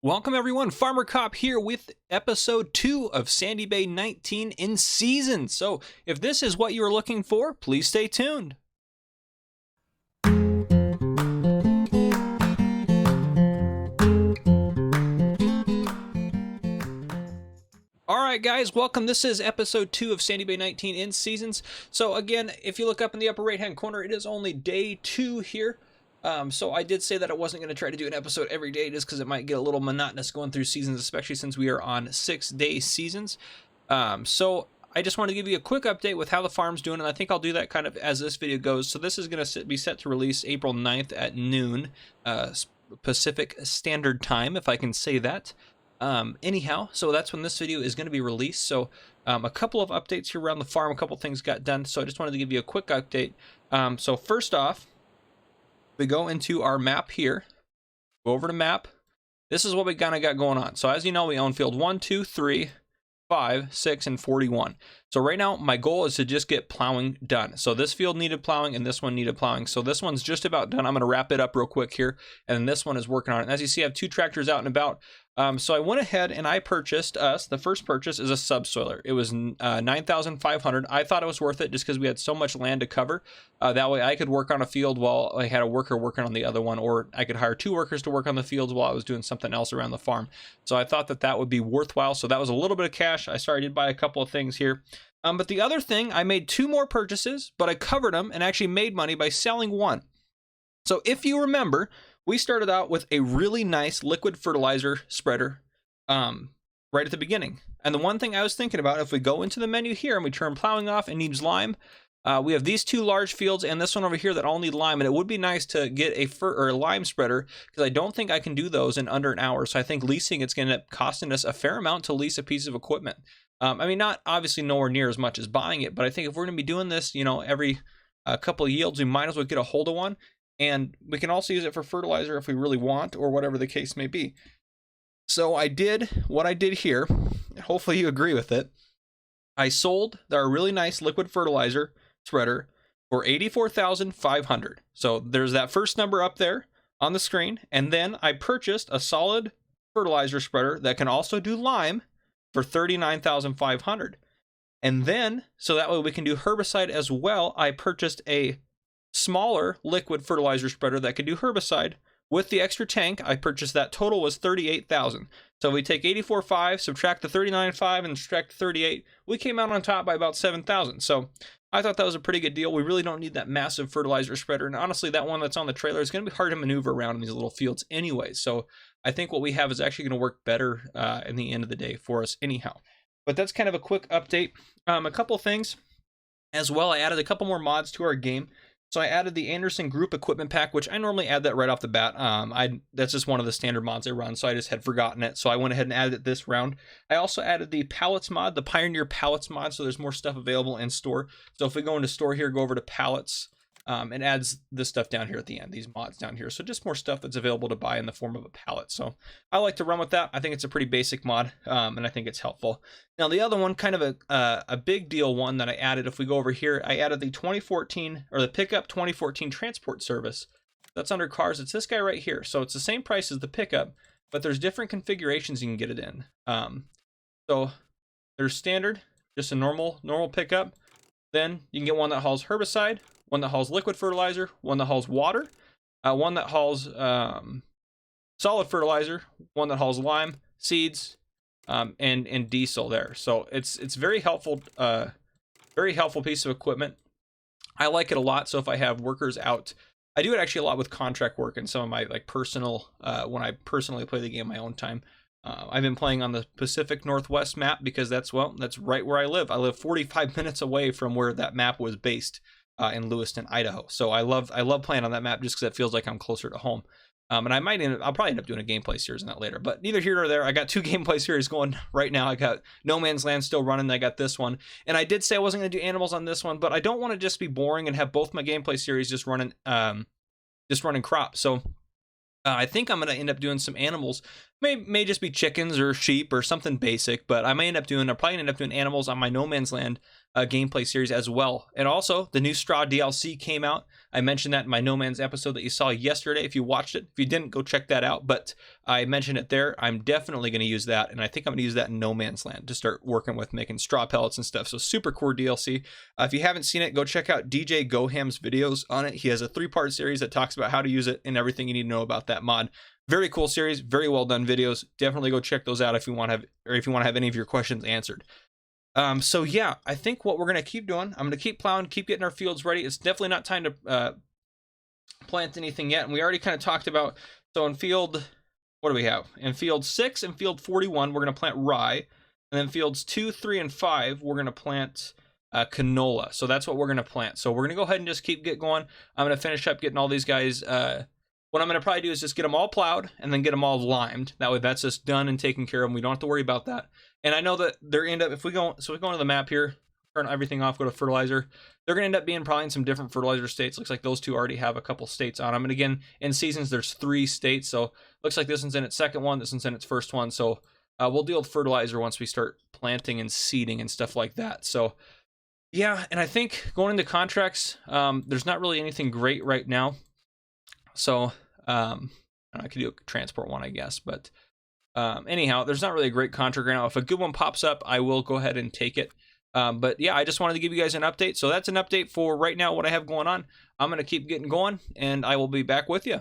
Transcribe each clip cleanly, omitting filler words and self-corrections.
Welcome everyone, Farmer Cop here with episode 2 of Sandy Bay 19 in season. So if this is what you are looking for, please stay tuned. Alright guys, welcome. This is episode 2 of Sandy Bay 19 in seasons. So again, if you look up in the upper right hand corner, it is only day 2 here. So I did say that I wasn't going to try to do an episode every day just because it might get a little monotonous going through seasons, especially since we are on 6-day seasons. So I just want to give you a quick update with how the farm's doing, and I think I'll do that kind of as this video goes. So this is going to be set to release April 9th at noon Pacific Standard Time, if I can say that. Anyhow, so that's when this video is going to be released. So a couple of updates here around the farm, a couple things got done, so I just wanted to give you a quick update. So first off, we go into our map here, go over to map. This is what we kind of got going on. So as you know, we own field 1, 2, 3, 5, 6, and 41. So right now, my goal is to just get plowing done. So this field needed plowing and this one needed plowing. So this one's just about done. I'm going to wrap it up real quick here. And then this one is working on it. And as you see, I have 2 tractors out and about. So I went ahead and I purchased the first purchase is a subsoiler. It was $9,500. I thought it was worth it just because we had so much land to cover. That way I could work on a field while I had a worker working on the other one, or I could hire 2 workers to work on the fields while I was doing something else around the farm. So I thought that that would be worthwhile. So that was a little bit of cash. I did buy a couple of things here. But the other thing, I made 2 more purchases, but I covered them and actually made money by selling one. So if you remember, we started out with a really nice liquid fertilizer spreader right at the beginning. And the one thing I was thinking about, if we go into the menu here and we turn plowing off and needs lime, we have these 2 large fields and this one over here that all need lime. And it would be nice to get a lime spreader because I don't think I can do those in under an hour. So I think leasing, it's going to end up costing us a fair amount to lease a piece of equipment. I mean, not obviously nowhere near as much as buying it, but I think if we're going to be doing this, you know, every couple of yields, we might as well get a hold of one. And we can also use it for fertilizer if we really want, or whatever the case may be. So I did what I did here. Hopefully you agree with it. I sold our really nice liquid fertilizer spreader for $84,500. So there's that first number up there on the screen. And then I purchased a solid fertilizer spreader that can also do lime for $39,500. And then, so that way we can do herbicide as well, I purchased a smaller liquid fertilizer spreader that could do herbicide with the extra tank. I purchased that. Total was $38,000. So if we take $84,500, subtract the $39,500 and subtract the $38,000, we came out on top by about $7,000. So I thought that was a pretty good deal. We really don't need that massive fertilizer spreader. And honestly, that one that's on the trailer is going to be hard to maneuver around in these little fields anyway. So I think what we have is actually going to work better in the end of the day for us anyhow. But that's kind of a quick update. A couple things as well. I added a couple more mods to our game. So I added the Anderson Group Equipment Pack, which I normally add that right off the bat. That's just one of the standard mods I run, so I just had forgotten it. So I went ahead and added it this round. I also added the Pallets mod, the Pioneer Pallets mod, so there's more stuff available in store. So if we go into store here, go over to Pallets, it adds this stuff down here at the end, these mods down here. So just more stuff that's available to buy in the form of a pallet. So I like to run with that. I think it's a pretty basic mod, and I think it's helpful. Now the other one, kind of a big deal one that I added, if we go over here, I added the 2014, or the Pickup 2014 Transport Service. That's under cars. It's this guy right here. So it's the same price as the Pickup, but there's different configurations you can get it in. So there's standard, just a normal Pickup. Then you can get one that hauls herbicide, one that hauls liquid fertilizer, one that hauls water, one that hauls solid fertilizer, one that hauls lime, seeds, and diesel there. So it's very helpful piece of equipment. I like it a lot. So if I have workers out, I do it actually a lot with contract work and some of my like personal, when I personally play the game my own time. I've been playing on the Pacific Northwest map because that's right where I live. I live 45 minutes away from where that map was based in Lewiston, Idaho. So I love playing on that map just because it feels like I'm closer to home. And I'll probably end up doing a gameplay series on that later, but neither here nor there. I got 2 gameplay series going right now. I got No Man's Land still running. I got this one, and I did say I wasn't going to do animals on this one, but I don't want to just be boring and have both my gameplay series just running crops. So I think I'm going to end up doing some animals. May just be chickens or sheep or something basic, but I'll probably end up doing animals on my No Man's Land gameplay series as well. And also, the new Straw DLC came out. I mentioned that in my No Man's episode that you saw yesterday. If you watched it, if you didn't, go check that out. But I mentioned it there. I'm definitely going to use that, and I think I'm going to use that in No Man's Land to start working with making straw pellets and stuff. So super cool DLC. If you haven't seen it, go check out DJ Goham's videos on it. He has a 3-part series that talks about how to use it and everything you need to know about that mod. Very cool series, very well done videos. Definitely go check those out if you want to have, or if you want to have any of your questions answered. So yeah, I think what we're gonna keep doing, I'm gonna keep plowing, keep getting our fields ready. It's definitely not time to plant anything yet, and we already kind of talked about. So in field, what do we have? In field 6 and field 41, we're gonna plant rye, and then fields 2, 3, and 5, we're gonna plant canola. So that's what we're gonna plant. So we're gonna go ahead and just keep going. I'm gonna finish up getting all these guys. What I'm going to probably do is just get them all plowed and then get them all limed. That way that's just done and taken care of. We don't have to worry about that. And I know that they're end up, if we go, so we go into the map here, turn everything off, go to fertilizer. They're going to end up being probably in some different fertilizer states. Looks like those two already have a couple states on them. And again, in seasons, there's 3 states. So looks like this one's in its second one. This one's in its first one. So we'll deal with fertilizer once we start planting and seeding and stuff like that. So yeah, and I think going into contracts, there's not really anything great right now. So I could do a transport one, I guess, but anyhow, there's not really a great contract right now. If a good one pops up, I will go ahead and take it. But yeah, I just wanted to give you guys an update. So that's an update for right now, what I have going on. I'm going to keep getting going, and I will be back with you.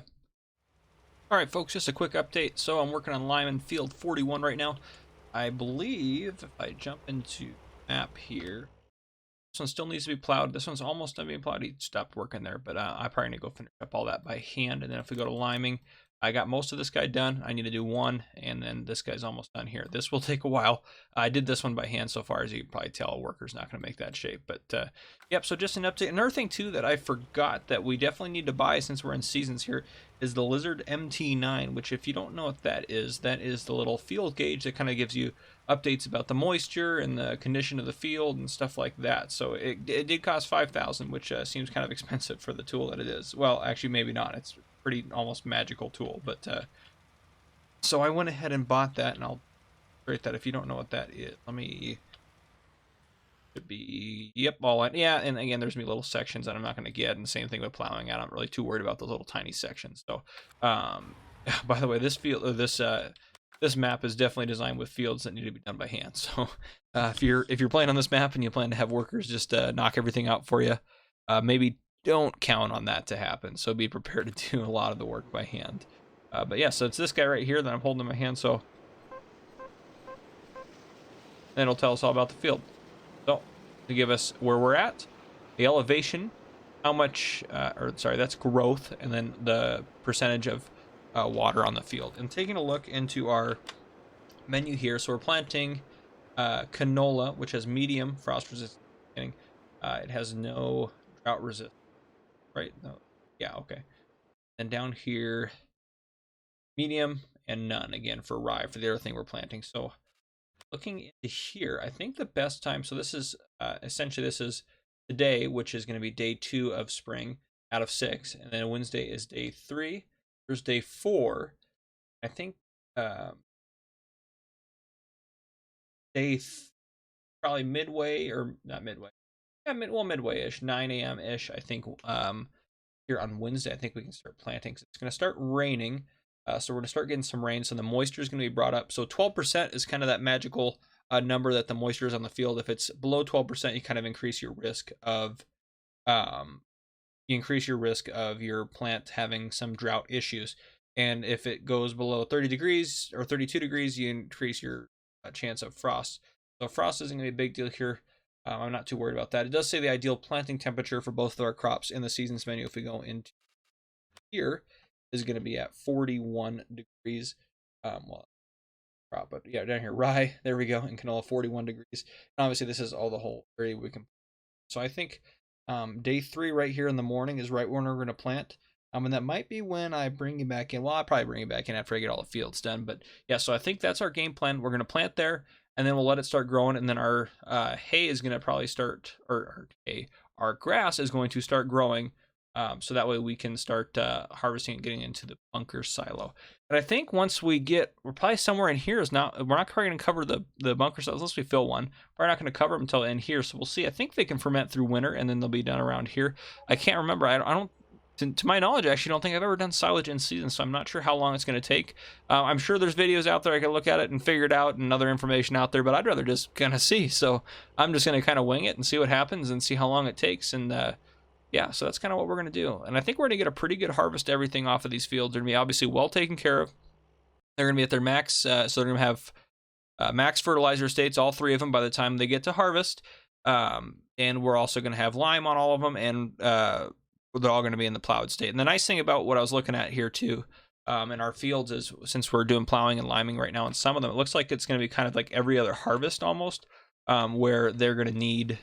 All right, folks, just a quick update. So I'm working on Lyman Field 41 right now. I believe if I jump into map here, this one still needs to be plowed. This one's almost done being plowed. He stopped working there, but I probably need to go finish up all that by hand. And then if we go to liming, I got most of this guy done. I need to do one, and then this guy's almost done here. This will take a while. I did this one by hand so far, as you can probably tell. A worker's not going to make that shape. But yep, so just an update. Another thing, too, that I forgot that we definitely need to buy since we're in seasons here is the Lizard MT9, which if you don't know what that is the little field gauge that kind of gives you updates about the moisture and the condition of the field and stuff like that. So it did cost $5,000, which seems kind of expensive for the tool that it is. Well, actually, maybe not. It's pretty almost magical tool, but so I went ahead and bought that, and I'll rate that. If you don't know what that is, let me, should be, yep, all in. Yeah, and again, there's me little sections that I'm not going to get, and the same thing with plowing. I'm not really too worried about those little tiny sections. So by the way, this field, this map is definitely designed with fields that need to be done by hand. So if you're playing on this map and you plan to have workers just knock everything out for you, maybe don't count on that to happen. So be prepared to do a lot of the work by hand. But yeah, so it's this guy right here that I'm holding in my hand. So then it'll tell us all about the field. So to give us where we're at, the elevation, how much, or sorry, that's growth, and then the percentage of water on the field. And taking a look into our menu here, so we're planting canola, which has medium frost resistance. It has no drought resistance. Right? No. Yeah, okay. And down here, medium and none again for rye, for the other thing we're planting. So looking into here, I think the best time, so this is essentially this is today, which is going to be day 2 of spring out of 6, and then Wednesday is day 3. There's day 4. I think probably midway, or not midway. Yeah, midway-ish, 9 a.m.-ish, I think, here on Wednesday, I think we can start planting. So it's going to start raining, so we're going to start getting some rain, so the moisture is going to be brought up. So 12% is kind of that magical number that the moisture is on the field. If it's below 12%, you kind of increase your risk of your plant having some drought issues. And if it goes below 30 degrees or 32 degrees, you increase your chance of frost. So frost isn't going to be a big deal here. I'm not too worried about that. It does say the ideal planting temperature for both of our crops in the seasons menu, if we go into here, is going to be at 41 degrees. But yeah, down here, rye, there we go, and canola, 41 degrees. And obviously, this is all the whole area we can. So I think day 3 right here in the morning is right when we're going to plant. And that might be when I bring you back in. Well, I'll probably bring you back in after I get all the fields done. But yeah, so I think that's our game plan. We're going to plant there, and then we'll let it start growing, and then our hay is going to probably start, or our grass is going to start growing, so that way we can start harvesting and getting into the bunker silo. But I think once we're probably somewhere in here we're not quite going to cover the bunker silos unless we fill one. We're not going to cover them until in here, so we'll see. I think they can ferment through winter, and then they'll be done around here. I can't remember. I don't to my knowledge, I actually don't think I've ever done silage in season, so I'm not sure how long it's going to take. I'm sure there's videos out there I can look at it and figure it out, and other information out there, but I'd rather just kind of see. So I'm just going to kind of wing it and see what happens and see how long it takes. And yeah, so that's kind of what we're going to do. And I think we're going to get a pretty good harvest of everything off of these fields. They're going to be obviously well taken care of. They're going to be at their max, so they're going to have max fertilizer states, all 3 of them, by the time they get to harvest. And we're also going to have lime on all of them, and they're all going to be in the plowed state. And the nice thing about what I was looking at here too, in our fields, is since we're doing plowing and liming right now in some of them, it looks like it's going to be kind of like every other harvest almost, where they're going to need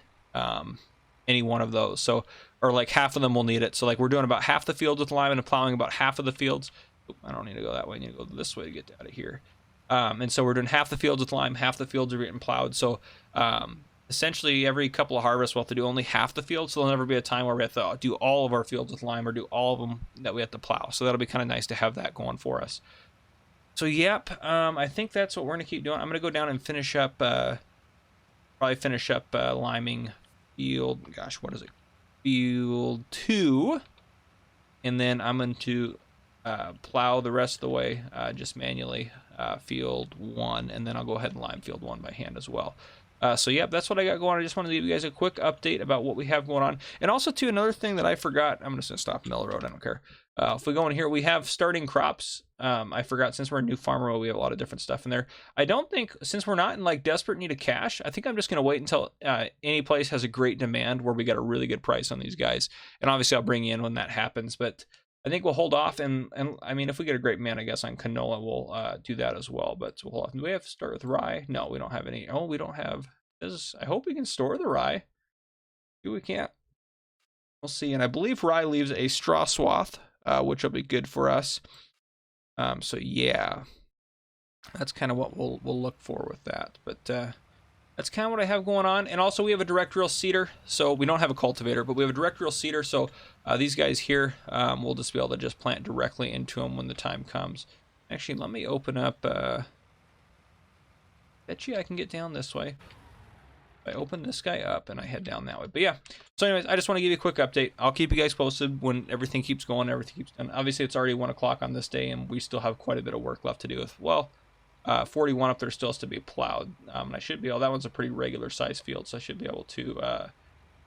any one of those. So, or like half of them will need it. So like we're doing about half the fields with lime and plowing about half of the fields. Oop, I don't need to go that way. I need to go this way to get out of here. And so we're doing half the fields with lime, half the fields are getting plowed. So essentially every couple of harvests we'll have to do only half the field, so there'll never be a time where we have to do all of our fields with lime or do all of them that we have to plow. So that'll be kind of nice to have that going for us. So yep, I think that's what we're going to keep doing. I'm going to go down and finish up, probably finish up liming field, gosh, what is it? Field 2. And then I'm going to plow the rest of the way just manually field 1, and then I'll go ahead and lime field 1 by hand as well. So yep, that's what I got going on. I just wanted to give you guys a quick update about what we have going on. And also too, another thing that I forgot, I'm just gonna stop in the middle of the road, I don't care. If we go in here, we have starting crops. I forgot, since we're a new farmer, we have a lot of different stuff in there. I don't think, since we're not in like desperate need of cash, I think I'm just gonna wait until any place has a great demand where we got a really good price on these guys. And obviously I'll bring you in when that happens, but I think we'll hold off, and I mean, if we get a great man, I guess on canola, we'll do that as well. But we'll hold off. Do we have to start with rye? No, we don't have any. Oh, we don't have this. I hope we can store the rye. Maybe we can't. We'll see. And I believe rye leaves a straw swath, which will be good for us. So yeah, that's kind of what we'll look for with that. But that's kind of what I have going on. And also we have a direct reel seeder. So we don't have a cultivator, but we have a direct reel seeder. So these guys here, we'll just be able to just plant directly into them when the time comes. Actually, let me open up. Bet you I can get down this way. I open this guy up and I head down that way. But yeah, so anyways, I just want to give you a quick update. I'll keep you guys posted when everything keeps going, everything keeps, and obviously it's already 1 o'clock on this day, and we still have quite a bit of work left to do with, well, 41 up there still has to be plowed. And I should be able, that one's a pretty regular size field, so I should be able to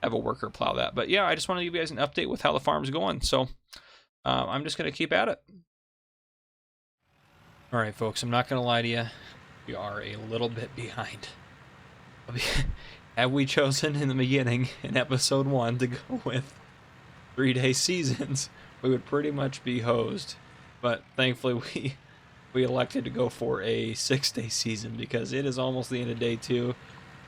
have a worker plow that. But yeah, I just want to give you guys an update with how the farm's going. So I'm just going to keep at it. All right, folks, I'm not going to lie to you. We are a little bit behind. Have we chosen in the beginning, in episode 1, to go with 3-day seasons, we would pretty much be hosed. But thankfully we elected to go for a 6-day season, because it is almost the end of day 2,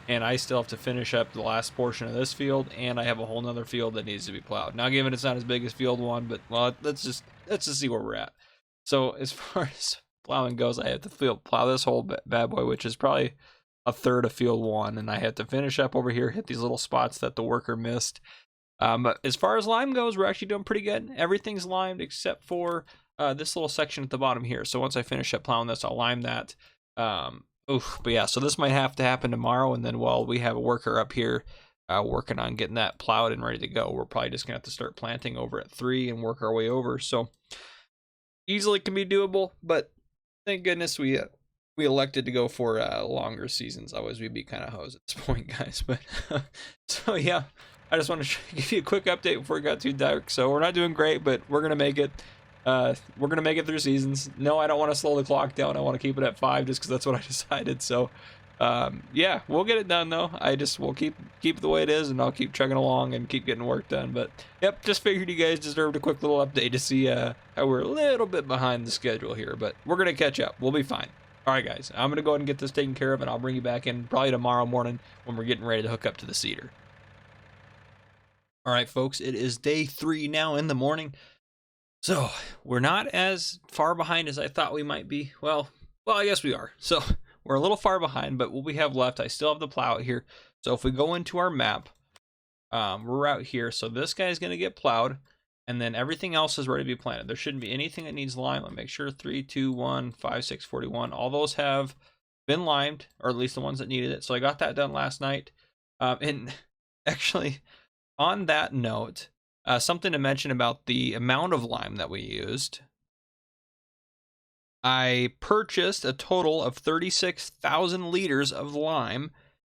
and I still have to finish up the last portion of this field, and I have a whole nother field that needs to be plowed. Now, given it's not as big as field 1, but well, let's just see where we're at. So as far as plowing goes, I have to plow this whole bad boy, which is probably a third of field 1, and I had to finish up over here, hit these little spots that the worker missed. But as far as lime goes, we're actually doing pretty good. Everything's limed except for this little section at the bottom here. So once I finish up plowing this, I'll lime that. But yeah, so this might have to happen tomorrow, and then while we have a worker up here working on getting that plowed and ready to go, we're probably just gonna have to start planting over at 3 and work our way over. So easily can be doable, but thank goodness we elected to go for longer seasons. Otherwise we'd be kind of hosed at this point, guys. But so yeah, I just want to give you a quick update before it got too dark. So we're not doing great, but we're gonna make it. We're gonna make it through seasons. No, I don't want to slow the clock down. I want to keep it at 5 just because that's what I decided. So yeah, we'll get it done though. We'll keep it the way it is, and I'll keep chugging along and keep getting work done. But yep, just figured you guys deserved a quick little update to see how we're a little bit behind the schedule here, but we're gonna catch up. We'll be fine. All right, guys, I'm gonna go ahead and get this taken care of, and I'll bring you back in probably tomorrow morning when we're getting ready to hook up to the seeder. All right, folks, it is day 3 now in the morning. So we're not as far behind as I thought we might be. Well, I guess we are. So we're a little far behind, but what we have left, I still have the plow out here. So if we go into our map, we're out here. So this guy's going to get plowed, and then everything else is ready to be planted. There shouldn't be anything that needs lime. Let me make sure 3, 2, 1, 5, 6, 41. All those have been limed, or at least the ones that needed it. So I got that done last night. And actually, on that note, Something to mention about the amount of lime that we used. I purchased a total of 36,000 liters of lime,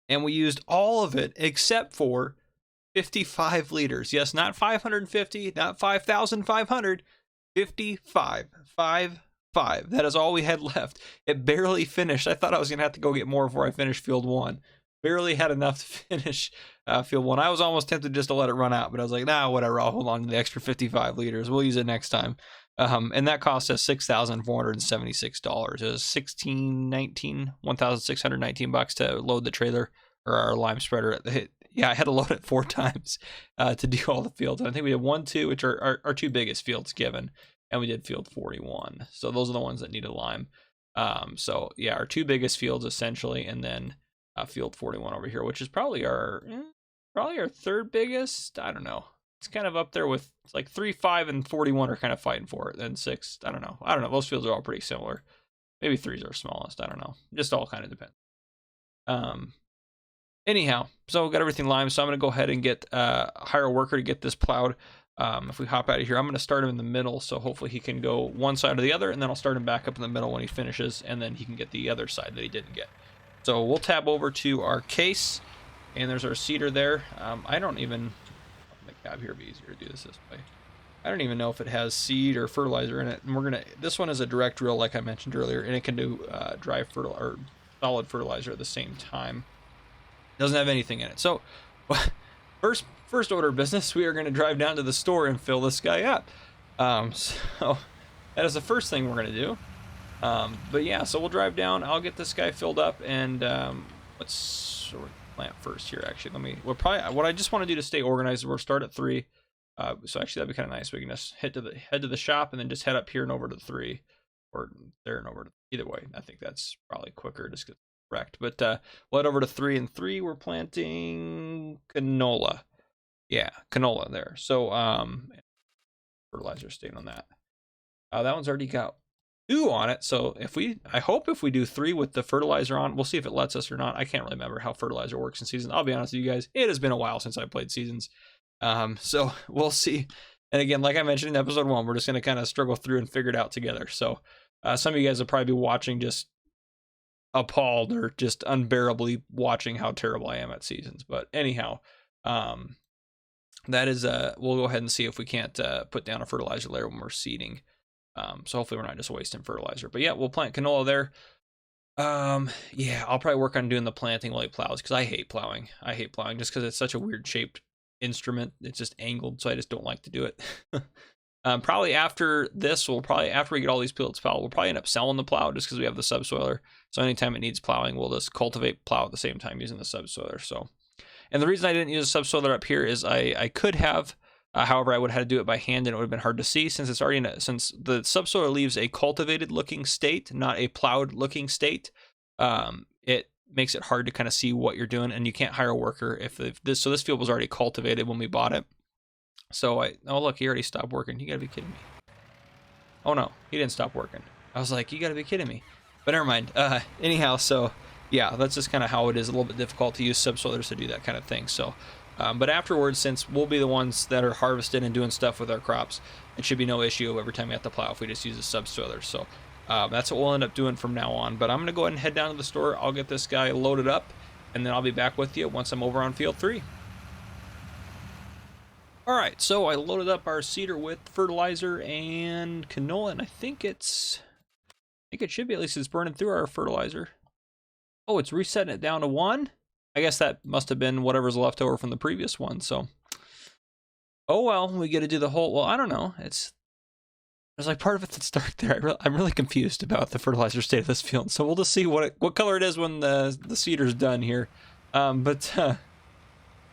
and we used all of it except for 55 liters. Yes, not 550, not 5,500, 55. 5. That is all we had left. It barely finished. I thought I was going to have to go get more before I finished field 1. Barely had enough to finish field 1. I was almost tempted just to let it run out, but I was like, nah, whatever. I'll hold on to the extra 55 liters. We'll use it next time. And that cost us $6,476. It was $1,619 to load the trailer or our lime spreader. Yeah, I had to load it 4 times to do all the fields. And I think we did 1, 2, which are our 2 biggest fields given, and we did field 41. So those are the ones that needed lime. So yeah, our 2 biggest fields essentially, and then field 41 over here, which is probably our 3rd biggest. I don't know. It's kind of up there with, it's like 3, 5, and 41 are kind of fighting for it. Then 6, I don't know. Those fields are all pretty similar. Maybe 3's our smallest. I don't know. Just all kind of depends. Anyhow, so we got everything limed. So I'm going to go ahead and hire a worker to get this plowed. If we hop out of here, I'm going to start him in the middle. So hopefully he can go one side or the other, and then I'll start him back up in the middle when he finishes, and then he can get the other side that he didn't get. So we'll tab over to our case, and there's our seeder there. I don't even, the cab here would be easier to do this way. I don't even know if it has seed or fertilizer in it. And this one is a direct drill, like I mentioned earlier, and it can do dry or solid fertilizer at the same time. Doesn't have anything in it. So first order of business, we are going to drive down to the store and fill this guy up. So that is the first thing we're going to do. But yeah, so we'll drive down. I'll get this guy filled up, and let's sort of plant first here. Actually, what I just want to do to stay organized, we'll start at 3. So actually, that'd be kind of nice. We can just head to the shop and then just head up here and over to 3, or there and over to, either way. I think that's probably quicker, just because it's wrecked. But we'll head over to 3, and 3 we're planting canola. Yeah, canola there. So fertilizer staying on that. That one's already got 2 on it. So I hope if we do 3 with the fertilizer on, we'll see if it lets us or not. I can't really remember how fertilizer works in Seasons. I'll be honest with you guys, it has been a while since I played Seasons. So we'll see. And again, like I mentioned in episode 1, we're just going to kind of struggle through and figure it out together. So some of you guys will probably be watching just appalled or just unbearably watching how terrible I am at Seasons. But anyhow, that is, we'll go ahead and see if we can't put down a fertilizer layer when we're seeding. So hopefully we're not just wasting fertilizer. But yeah, we'll plant canola there. Yeah, I'll probably work on doing the planting while he plows, because I hate plowing. Just because it's such a weird shaped instrument. It's just angled, so I just don't like to do it. Probably after this, after we get all these fields plowed, we'll probably end up selling the plow just because we have the subsoiler. So anytime it needs plowing, we'll just cultivate plow at the same time using the subsoiler. So, and the reason I didn't use a subsoiler up here is I could have, however, I would have had to do it by hand, and it would have been hard to see since it's already since the subsoiler leaves a cultivated looking state, not a plowed looking state. It makes it hard to kind of see what you're doing, and you can't hire a worker if this field was already cultivated when we bought it. So oh look, he already stopped working. You gotta be kidding me. Oh no, he didn't stop working. I was like, you gotta be kidding me. But never mind. Anyhow, so yeah, that's just kind of how it is. A little bit difficult to use subsoilers to do that kind of thing. So, but afterwards, since we'll be the ones that are harvesting and doing stuff with our crops, it should be no issue every time we have to plow if we just use a subsoiler. So that's what we'll end up doing from now on. But I'm gonna go ahead and head down to the store. I'll get this guy loaded up, and then I'll be back with you once I'm over on field 3. All right, so I loaded up our seeder with fertilizer and canola, and I think it should be, at least it's burning through our fertilizer. Oh, it's resetting it down to 1. I guess that must have been whatever's left over from the previous one. So, oh well, we get to do the whole. Well, I don't know. There's like part of it that's dark there. I'm really confused about the fertilizer state of this field. So we'll just see what color it is when the seeder's done here. But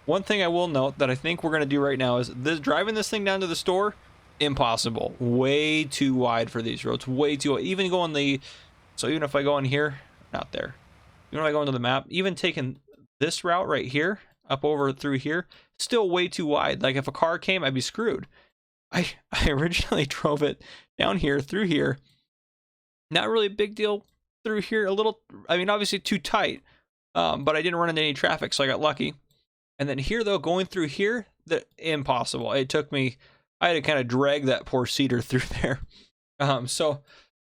one thing I will note that I think we're going to do right now is driving this thing down to the store, impossible. Way too wide for these roads. Way too wide. Even going so even if I go in here, not there. Even if I go into the map, even taking this route right here, up over through here, still way too wide. Like if a car came, I'd be screwed. I originally drove it down here, through here. Not really a big deal through here. A little, I mean, obviously too tight, but I didn't run into any traffic, so I got lucky. And then here, though, going through here, impossible. It took me, I had to kind of drag that poor seeder through there. So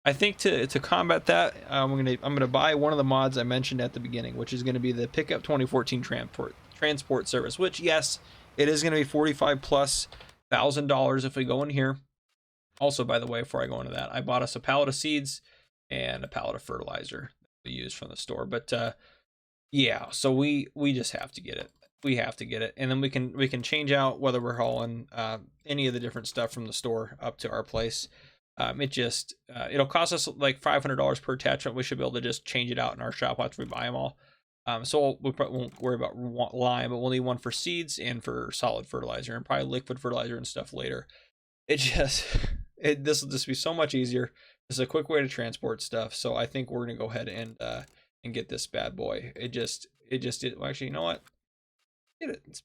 I think to combat that, I'm gonna buy one of the mods I mentioned at the beginning, which is gonna be the Pickup 2014 transport service. Which, yes, it is gonna be $45,000+ if we go in here. Also, by the way, before I go into that, I bought us a pallet of seeds and a pallet of fertilizer that we use from the store. But yeah, so we just have to get it. We have to get it, and then we can change out whether we're hauling any of the different stuff from the store up to our place. It'll cost us like $500 per attachment. We should be able to just change it out in our shop after we buy them all. So we probably won't worry about lime, but we'll need one for seeds and for solid fertilizer, and probably liquid fertilizer and stuff later. This will just be so much easier. This is a quick way to transport stuff. So I think we're gonna go ahead and get this bad boy. Well, actually, you know what? Get it.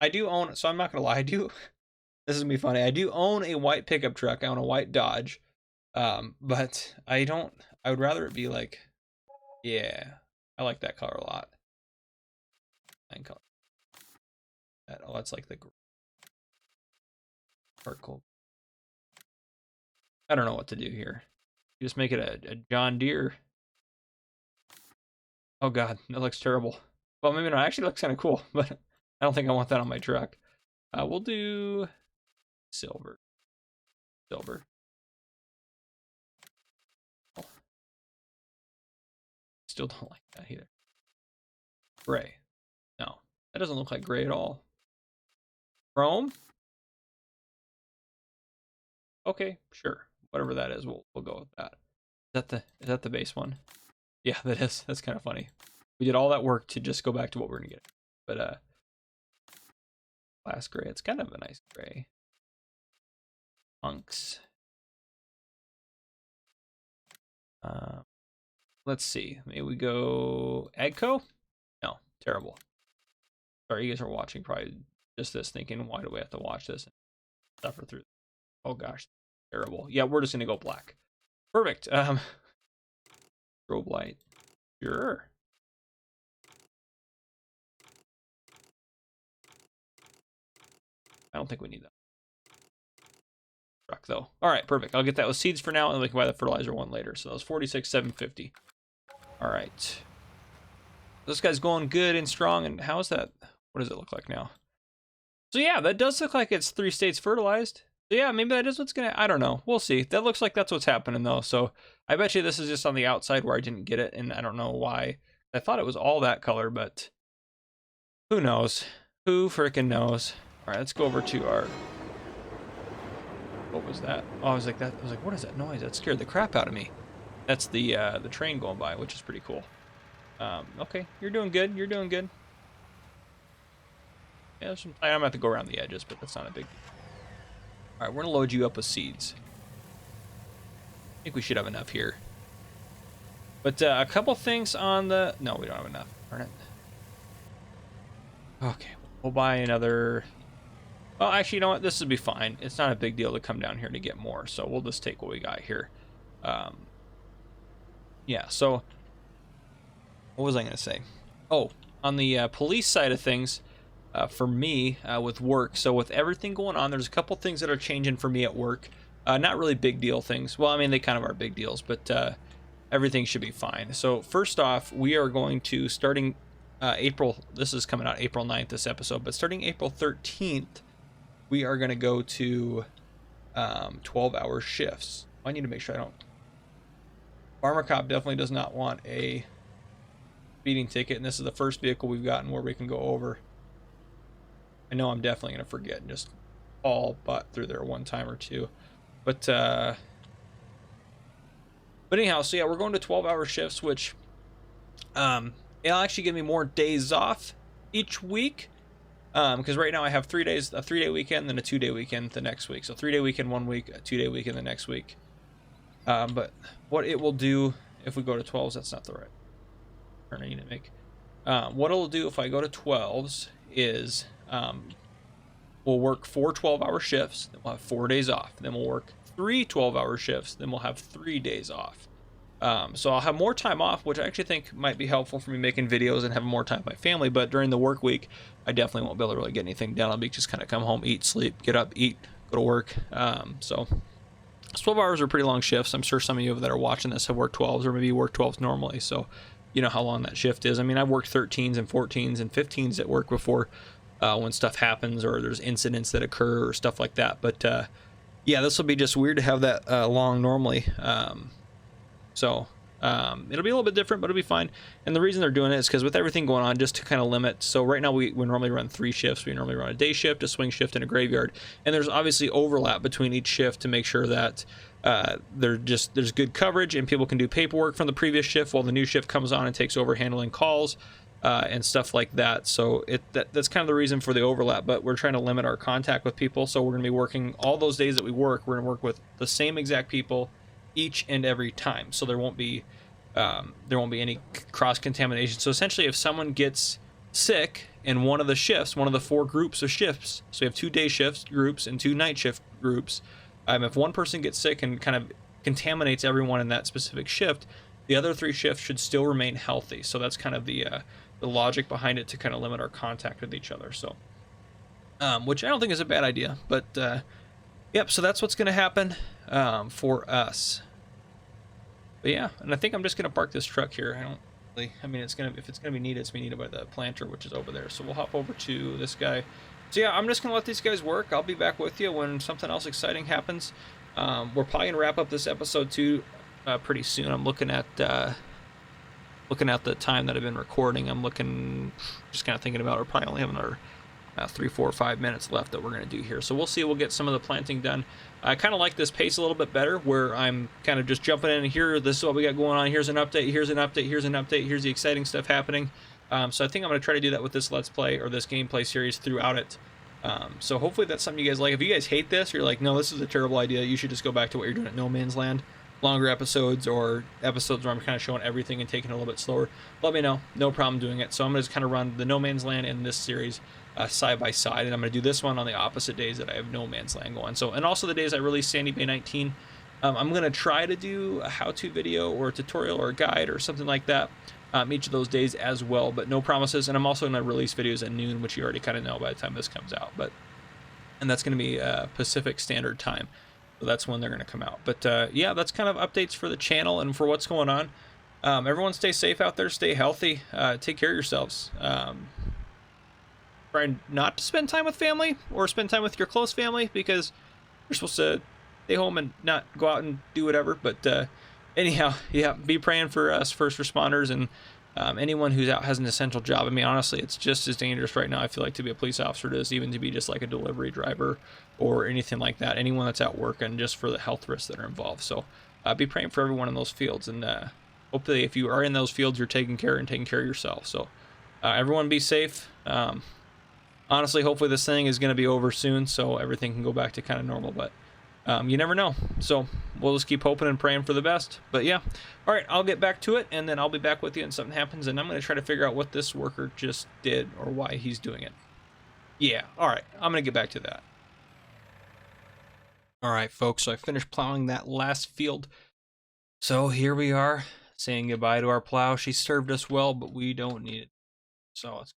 I do own. So I'm not gonna lie. This is gonna be funny. I do own a white pickup truck. I own a white Dodge. But I don't. I would rather it be like, yeah, I like that color a lot. And color. That's like the charcoal. I don't know what to do here. You just make it a John Deere. Oh god, that looks terrible. Well, maybe not. Actually, it looks kind of cool, but I don't think I want that on my truck. We'll do silver. Silver. Oh. Still don't like that either. Gray. No, that doesn't look like gray at all. Chrome. Okay, sure. Whatever that is, we'll go with that. Is that the base one? Yeah, that is. That's kind of funny. We did all that work to just go back to what we're gonna get. But glass gray. It's kind of a nice gray. Punks. Let's see. Maybe we go Agco? No, terrible. Sorry, you guys are watching probably just this, thinking, why do we have to watch this and suffer through? Oh gosh, terrible. Yeah, we're just gonna go black. Perfect. Strobe light. Sure. I don't think we need that truck though. All right, perfect. I'll get that with seeds for now, and we can buy the fertilizer one later. So that was $46,750. All right. This guy's going good and strong. And how is that? What does it look like now? So yeah, that does look like it's 3 states fertilized. So yeah, maybe that is what's gonna. I don't know. We'll see. That looks like that's what's happening though. So I bet you this is just on the outside where I didn't get it, and I don't know why. I thought it was all that color, but who knows? Who freaking knows? All right, let's go over to our. What was that? Oh, I was like, what is that noise? That scared the crap out of me. That's the train going by, which is pretty cool. Okay, you're doing good. You're doing good. Yeah, I'm gonna have to go around the edges, but that's not a big deal. All right, we're gonna load you up with seeds. I think we should have enough here. But a couple things on the. No, we don't have enough. Darn it. Okay, we'll buy another. Well, actually, you know what? This will be fine. It's not a big deal to come down here to get more, so we'll just take what we got here. Yeah, so what was I going to say? Oh, on the police side of things, for me, with work, so with everything going on, there's a couple things that are changing for me at work. Not really big deal things. Well, I mean, they kind of are big deals, but everything should be fine. So first off, we are going to, starting April, this is coming out April 9th, this episode, but starting April 13th, we are going to go to 12-hour shifts. I need to make sure I don't. Farmer Cop definitely does not want a speeding ticket, and this is the first vehicle we've gotten where we can go over. I know I'm definitely going to forget and just all butt through there one time or two. But anyhow, so yeah, we're going to 12-hour shifts, which it'll actually give me more days off each week. Because right now I have 3 days, a 3-day weekend, then a 2-day weekend the next week. So 3-day weekend 1 week, a 2-day weekend the next week. But what it will do if we go to 12s, that's not the right turn I need to make. What it'll do if I go to 12s is we'll work 4 12-hour shifts, then we'll have 4 days off. Then we'll work 3 12-hour shifts, then we'll have 3 days off. So I'll have more time off, which I actually think might be helpful for me making videos and having more time with my family. But during the work week, I definitely won't be able to really get anything done. I'll be just kind of come home, eat, sleep, get up, eat, go to work. So 12 hours are pretty long shifts. I'm sure some of you that are watching this have worked 12s, or maybe you work 12s normally. So you know how long that shift is. I mean, I've worked 13s and 14s and 15s at work before when stuff happens or there's incidents that occur or stuff like that. But yeah, this will be just weird to have that long normally. It'll be a little bit different, but it'll be fine. And the reason they're doing it is because with everything going on, just to kind of limit. So right now we normally run 3 shifts. We normally run a day shift, a swing shift, and a graveyard. And there's obviously overlap between each shift to make sure that there's good coverage and people can do paperwork from the previous shift while the new shift comes on and takes over handling calls and stuff like that. So that's kind of the reason for the overlap. But we're trying to limit our contact with people. So we're going to be working all those days that we work. We're going to work with the same exact people each and every time, so there won't be any cross contamination. So essentially, if someone gets sick in one of the shifts, one of the 4 groups of shifts, so we have 2 day shifts groups and 2 night shift groups, if one person gets sick and kind of contaminates everyone in that specific shift, the other 3 shifts should still remain healthy. So that's kind of the logic behind it, to kind of limit our contact with each other. So which I don't think is a bad idea, but yep, so that's what's going to happen for us. But yeah, and I think I'm just gonna park this truck here. If it's gonna be needed, it's gonna be needed by the planter, which is over there. So we'll hop over to this guy. So yeah, I'm just gonna let these guys work. I'll be back with you when something else exciting happens. We're probably gonna wrap up this episode too pretty soon. I'm looking at the time that I've been recording. Just kind of thinking about it. We're probably only having another 3, 4, 5 minutes left that we're going to do here. So we'll see. We'll get some of the planting done. I kind of like this pace a little bit better, where I'm kind of just jumping in here. This is what we got going on. Here's an update. Here's an update. Here's an update. Here's the exciting stuff happening. So I think I'm going to try to do that with this Let's Play or this gameplay series throughout it. So hopefully that's something you guys like. If you guys hate this, you're like, no, this is a terrible idea, you should just go back to what you're doing at No Man's Land. Longer episodes, or episodes where I'm kind of showing everything and taking it a little bit slower, let me know. No problem doing it. So I'm going to just kind of run the No Man's Land and this series side by side, and I'm going to do this one on the opposite days that I have No Man's Land going. So, and also the days I release Sandy Bay 19, I'm going to try to do a how-to video or a tutorial or a guide or something like that each of those days as well, but no promises. And I'm also going to release videos at noon, which you already kind of know by the time this comes out, and that's going to be Pacific Standard Time. So that's when they're going to come out. But yeah, that's kind of updates for the channel and for what's going on. Everyone stay safe out there, stay healthy, take care of yourselves. Try not to spend time with family or spend time with your close family, because you're supposed to stay home and not go out and do whatever. But anyhow, yeah, be praying for us first responders and anyone who's out has an essential job. I mean, honestly, it's just as dangerous right now, I feel like, to be a police officer as even to be just like a delivery driver or anything like that. Anyone that's out working, just for the health risks that are involved. So be praying for everyone in those fields, and hopefully if you are in those fields, you're taking care of yourself. So everyone be safe. Honestly, hopefully this thing is going to be over soon, so everything can go back to kind of normal, but you never know. So we'll just keep hoping and praying for the best. But yeah, all right, I'll get back to it, and then I'll be back with you and something happens, and I'm going to try to figure out what this worker just did or why he's doing it. Yeah, all right, I'm going to get back to that. All right, folks, so I finished plowing that last field. So here we are, saying goodbye to our plow. She served us well, but we don't need it. So let's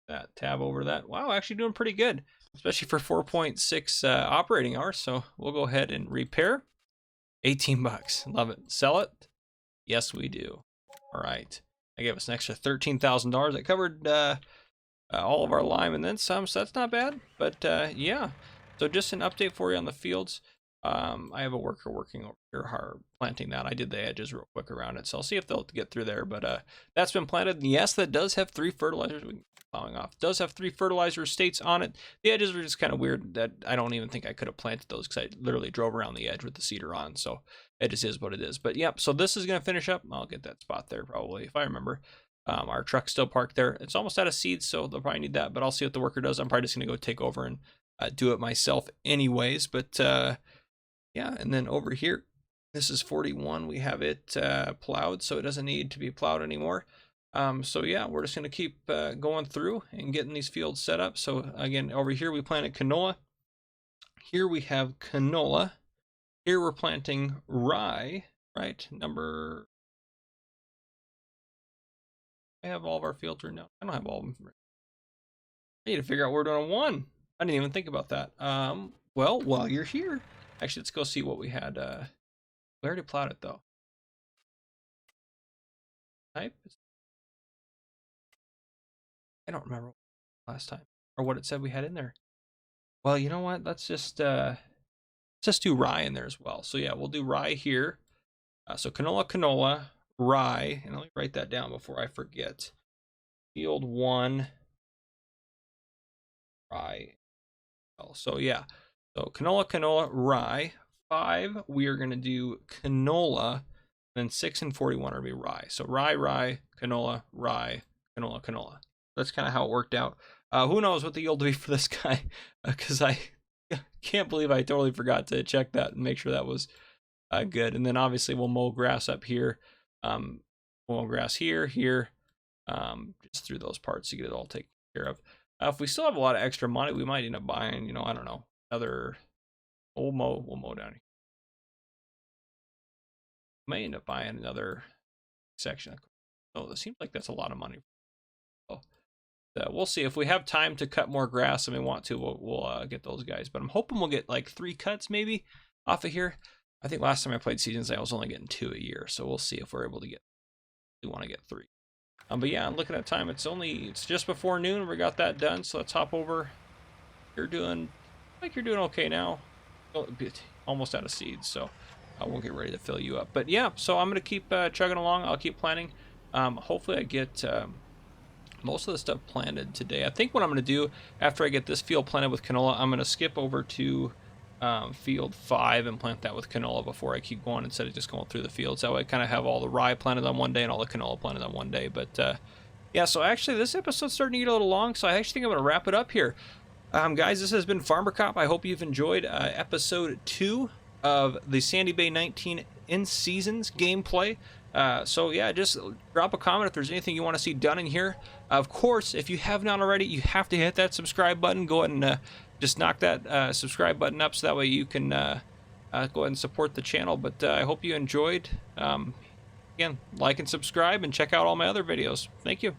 that tab over that. Wow, actually doing pretty good, especially for 4.6 operating hours. So we'll go ahead and repair. 18 bucks. Love it. Sell it? Yes, we do. All right. I gave us an extra $13,000. That covered all of our lime and then some, so that's not bad. But yeah, so just an update for you on the fields. I have a worker working over here hard planting that. I did the edges real quick around it, so I'll see if they'll get through there. But that's been planted. And yes, that does have 3 fertilizers. We can plowing off. It does have 3 fertilizer states on it. The edges were just kind of weird. That I don't even think I could have planted those, because I literally drove around the edge with the seeder on. So it just is what it is. But yep, so this is going to finish up. I'll get that spot there probably, if I remember. Our truck's still parked there. It's almost out of seeds, so they'll probably need that. But I'll see what the worker does. I'm probably just going to go take over and do it myself anyways. But yeah, and then over here, this is 41. We have it plowed, so it doesn't need to be plowed anymore. So yeah, we're just going to keep going through and getting these fields set up. So again, over here we planted canola. Here we have canola. Here we're planting rye, right? Number. I have all of our fields written down. I don't have all of them. I need to figure out where we're doing on 1. I didn't even think about that. Well, while you're here, actually, let's go see what we had. We already plowed it though. Type. I don't remember last time or what it said we had in there. Well, you know what? Let's just do rye in there as well. So yeah, we'll do rye here. So canola, rye, and let me write that down before I forget. Field 1, rye. So yeah, so canola, rye. 5, we are gonna do canola. Then 6 and 41 are gonna be rye. So rye, canola, canola. That's kind of how it worked out. Who knows what the yield will be for this guy? Because I can't believe I totally forgot to check that and make sure that was good. And then obviously we'll mow grass up here, mow grass here, just through those parts to get it all taken care of. If we still have a lot of extra money, we might end up buying, I don't know, another. We'll mow down here. May end up buying another section. So it seems like that's a lot of money. So we'll see if we have time to cut more grass and we want to. We'll get those guys. But I'm hoping we'll get like 3 cuts maybe off of here. I think last time I played seasons, I was only getting 2 a year. So we'll see if we're able to get. We want to get 3. But yeah, I'm looking at time. It's just before noon. We got that done. So let's hop over. You're doing okay now. Almost out of seeds, so we'll get ready to fill you up. But yeah, so I'm gonna keep chugging along. I'll keep planting. Hopefully I get most of the stuff planted today. I think what I'm gonna do after I get this field planted with canola, I'm gonna skip over to field 5 and plant that with canola before I keep going, instead of just going through the fields. That way I kind of have all the rye planted on one day and all the canola planted on one day. But yeah, so actually this episode's starting to get a little long, so I actually think I'm gonna wrap it up here. Guys, this has been Farmer Cop. I hope you've enjoyed episode 2 of the Sandy Bay 19 in seasons gameplay. So yeah, just drop a comment if there's anything you want to see done in here. Of course, if you have not already, you have to hit that subscribe button. Go ahead and just knock that subscribe button up so that way you can go ahead and support the channel. But I hope you enjoyed. Again, like and subscribe and check out all my other videos. Thank you.